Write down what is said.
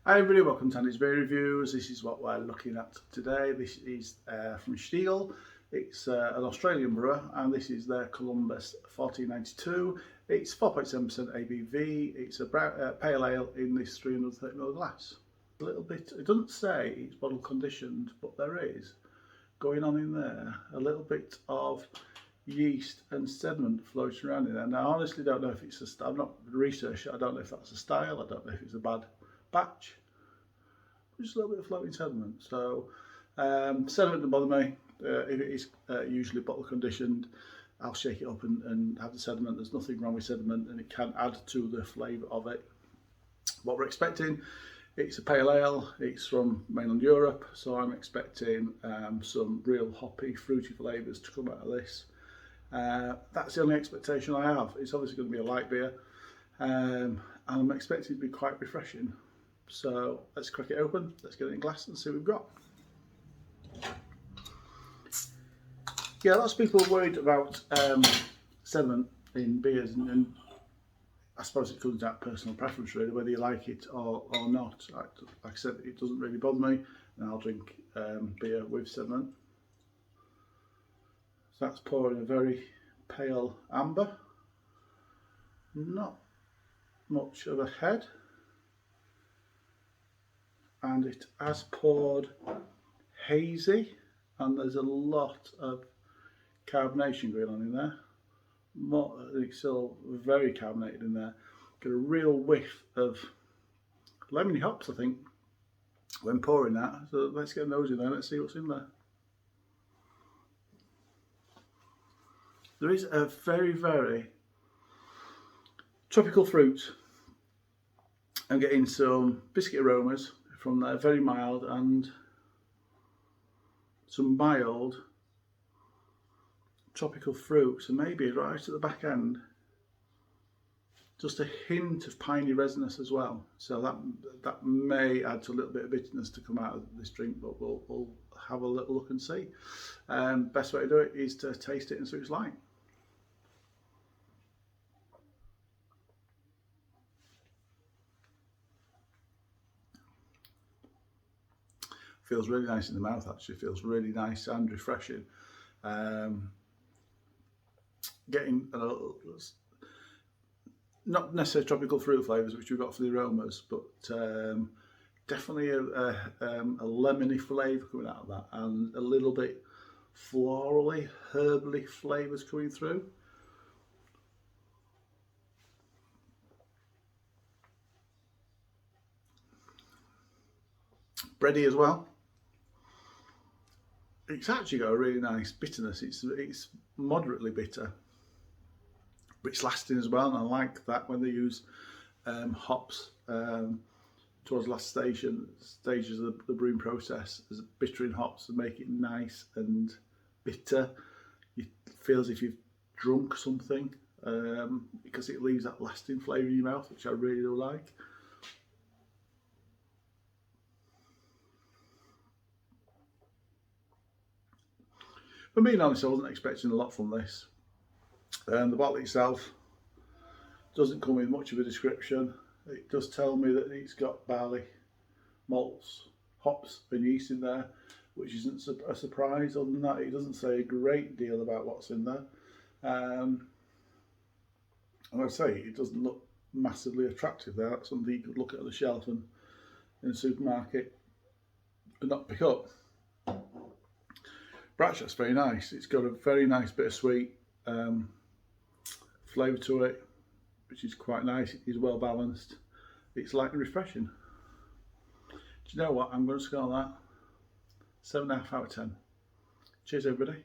Hi everybody, welcome to Andy's Beer Reviews. This is what we're looking at today. This is from Stiegl. It's an Australian brewer and this is their Columbus 1492. It's 4.7% ABV. It's a pale ale in this 330ml glass. A little bit, it doesn't say it's bottle conditioned, but there is going on in there a little bit of yeast and sediment floating around in there. Now I honestly don't know if it's I've not researched it. I don't know if that's a style. I don't know if it's a bad batch. Just a little bit of floating sediment. So sediment doesn't bother me. If it is usually bottle conditioned, I'll shake it up and have the sediment. There's nothing wrong with sediment and it can add to the flavour of it. What we're expecting, it's a pale ale, it's from mainland Europe, so I'm expecting some real hoppy, fruity flavours to come out of this. That's the only expectation I have. It's obviously going to be a light beer and I'm expecting it to be quite refreshing. So let's crack it open, let's get it in glass and see what we've got. Yeah, lots of people are worried about sediment in beers and I suppose it comes down to personal preference really, whether you like it or not. Like I said, it doesn't really bother me and I'll drink beer with sediment. So that's pouring a very pale amber, not much of a head. And it has poured hazy and there's a lot of carbonation going on in there. It's still very carbonated in there. Got a real whiff of lemony hops, I think, when pouring that. So let's get a nose in there, let's see what's in there. There is a very, very tropical fruit. I'm getting some biscuit aromas from there, very mild, and some mild tropical fruits, and maybe right at the back end just a hint of piney resinous as well. So that may add to a little bit of bitterness to come out of this drink, but we'll have a little look and see. Best way to do it is to taste it and see what it's like. Feels really nice in the mouth, actually. Feels really nice and refreshing. Getting not necessarily tropical fruit flavours, which we've got for the aromas, but definitely a lemony flavour coming out of that, and a little bit florally, herbally flavours coming through. Bready as well. It's actually got a really nice bitterness. It's moderately bitter, but it's lasting as well, and I like that when they use hops towards last stages of the brewing process as bittering hops to make it nice and bitter. You feel as if you've drunk something because it leaves that lasting flavour in your mouth, which I really do like. But being honest, I wasn't expecting a lot from this. The bottle itself doesn't come with much of a description. It does tell me that it's got barley, malts, hops and yeast in there, which isn't a surprise. Other than that, it doesn't say a great deal about what's in there. And I'd say it doesn't look massively attractive there. That's something you could look at the shelf and in a supermarket and not pick up. But actually, that's very nice. It's got a very nice bit of sweet flavour to it, which is quite nice. It is well balanced. It's light and refreshing. Do you know what? I'm going to score that 7.5 out of 10. Cheers, everybody.